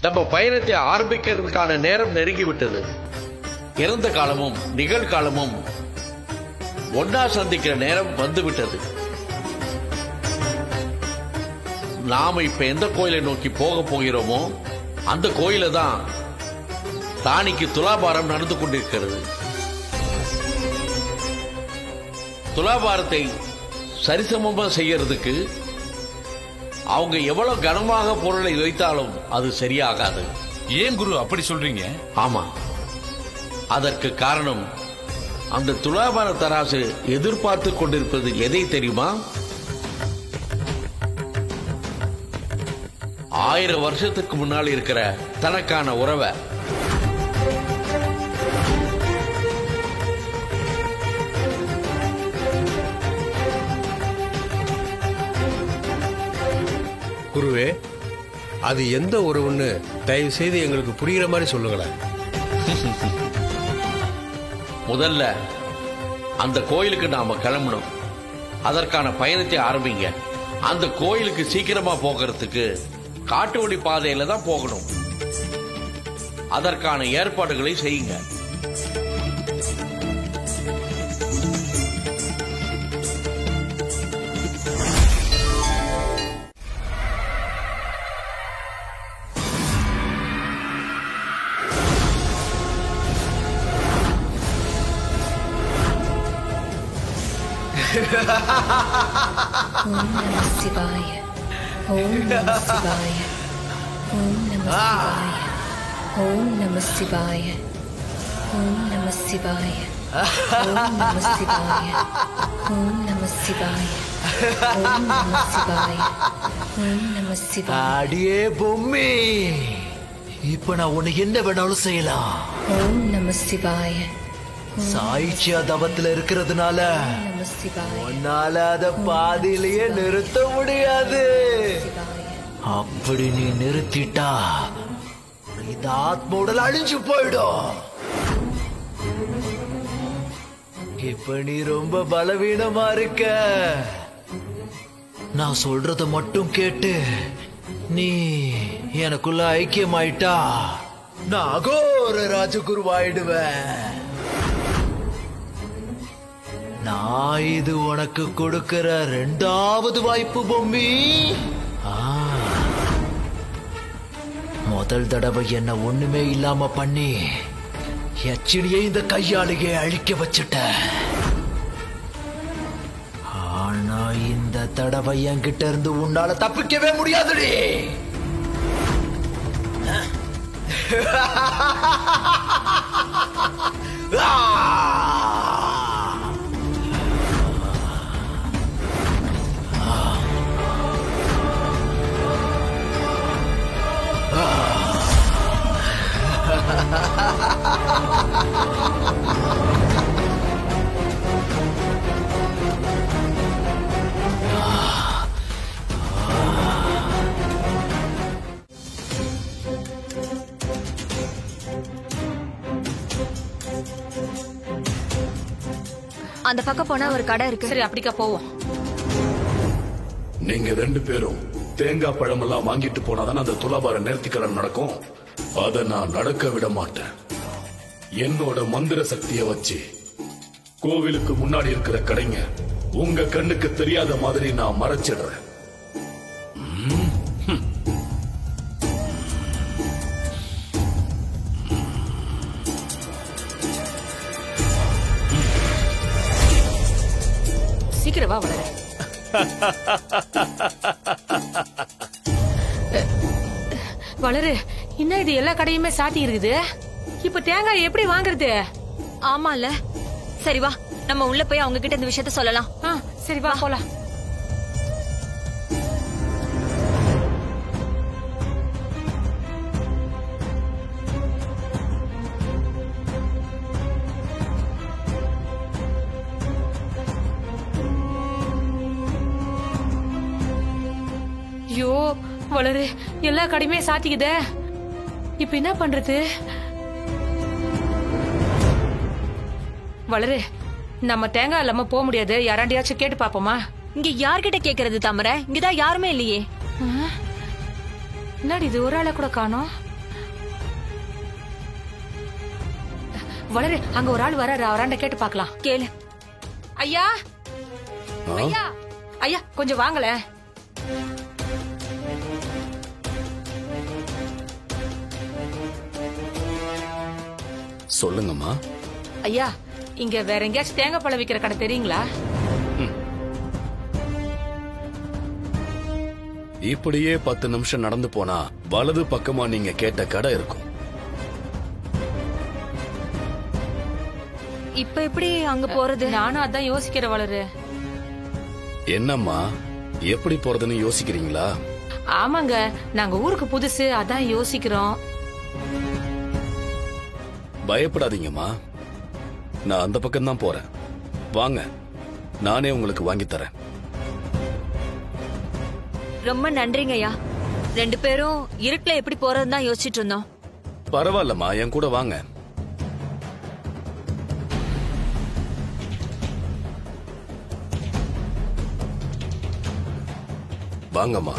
நம்ம பயணத்தை ஆரம்பிக்கிறதுக்கான நேரம் நெருங்கிவிட்டது. இறந்த காலமும் நிகழ்காலமும் ஒன்னா சந்திக்கிற நேரம் வந்துவிட்டது. நாம இப்ப எந்த கோயிலை நோக்கி போக போகிறோமோ அந்த கோயில தான் ராணிக்கு துலாபாரம் நடந்து கொண்டிருக்கிறது. துலாபாரத்தை சரிசமமா செய்யறதுக்கு அவங்க எவ்வளவு கனமாக பொருளை வைத்தாலும் அது சரியாகாது. ஏன் குரு அப்படி சொல்றீங்க? ஆமா, அதற்கு காரணம் அந்த துலாபார தராசு எதிர்பார்த்து கொண்டிருப்பது எதை தெரியுமா? 1000 வருஷத்துக்கு முன்னால் இருக்கிற தனக்கான உறவை. குருவே, அது எந்த உறவுன்னு தயவு செய்து எங்களுக்கு புரிகிற மாதிரி சொல்லுங்களேன். முதல்ல அந்த கோயிலுக்கு நாம கிளம்பணும். அதற்கான பயணத்தை ஆரம்பிங்க. அந்த கோயிலுக்கு சீக்கிரமா போகிறதுக்கு காட்டு வழி பாதையில தான் போகணும். அதற்கான ஏற்பாடுகளை செய்யுங்க. ஓம் நம சிவாய. ஓம் நம சிவாய. ஓம் நம சிவாய. ஓம் நம சிவாய. ஓம் நம சிவாய. ஓம் நம சிவாய. ஓம் நம சிவாய. ஓம் நம சிவாய. ஓம் நம சிவாய. அடியே பொம்மி, இப்ப நான் உன்னை என்ன வேணாலும் செய்யலாம். ஓம் நம சிவாய. சாயிச்சியா தவத்துல இருக்கிறதுனால நம சிவாய. உன்னால அத பாதியிலேயே நிறுத்த முடியாது. அப்படி நீ நிறுத்திட்டா இந்த ஆத்ம உடல் அழிஞ்சு போயிடும். இப்ப நீ ரொம்ப பலவீனமா இருக்க. நான் சொல்றத மட்டும் கேட்டு நீ எனக்குள்ள ஐக்கியமாயிட்டா நான் அகோர ராஜகுருவாயிடுவேன். நான் இது உனக்கு கொடுக்கிற 2வது வாய்ப்பு பொம்மி. முதல் தடவை என்ன ஒண்ணுமே இல்லாம பண்ணி எச்சினியை இந்த கையாலேயே அழிக்க வச்சுட்ட. ஆனா இந்த தடவை என்கிட்ட இருந்து உன்னால தப்பிக்கவே முடியாதுடி. அந்த பக்கம் போனா ஒரு கடை இருக்கு. சரி, அப்படிக்கா போவோம். நீங்க 2 பேரும் தேங்காய் பழமெல்லாம் வாங்கிட்டு போனாதானே அந்த துலாபார நேர்த்திக்கடன் நடக்கும். அதை நான் நடக்க விட மாட்டேன். என்னோட மந்திர சக்தியை வச்சு கோவிலுக்கு முன்னாடி இருக்கிற கடைங்க உங்க கண்ணுக்கு தெரியாத மாதிரி நான் மறைச்சிடுறேன். சீக்கிரம் வா வளர. வளரு, இன்னும் இது எல்லா கடையுமே சாத்தி இருக்குது. இப்ப தேங்காய் எப்படி வாங்குறது? ஆமால. சரி வா, நம்ம உள்ள போய் அவங்க கிட்ட இந்த விஷயத்த சொல்லலாம். சரி வா போலாம். ஐயோ வளரு, எல்லா கடையுமே சாத்திக்குதே. இப்ப என்ன பண்றது? வளரு, நம்ம தேங்காய் இல்லாம போக முடியாது. யாராண்டியாச்சும் கேட்டு பாப்போமா? இங்க யார்கிட்ட கேக்குறது தாமரை? இங்கதான் யாருமே இல்லையே. என்னடி இது, ஒரு ஆளை கூட காணோம். வளரு, அங்க ஒரு ஆள் வராரு, அவராண்ட கேட்டு பார்க்கலாம். கேளு. ஐயா ஐயா ஐயா, கொஞ்சம் வாங்கல. சொல்லுங்கம்மா. ஐயா, இங்க வேற எங்கேயாச்சும் தேங்காய் பழம் விக்கிற கடை தெரியுங்களா? இப்படியே 10 நிமிஷம் நடந்து போனா வலது பக்கமா நீங்க கேட்ட கடை இருக்கும். இப்ப எப்படி அங்க போறது? நானும் அதான் யோசிக்கிற வளரு. என்னம்மா, எப்படி போறதுன்னு யோசிக்கிறீங்களா? ஆமாங்க, நாங்க ஊருக்கு புதுசு, அதான் யோசிக்கிறோம். பயப்படாதீங்கம்மா, நான் அந்த பக்கம் தான் போறேன். வாங்க, நானே உங்களுக்கு வாங்கி தரேன். ரொம்ப நன்றிங்கய்யா. 2 பேரும் இருட்டுல எப்படி போறதுன்னு தான் யோசிச்சுட்டு இருந்தோம். பரவாயில்லம்மா, என் கூட வாங்க. வாங்கம்மா.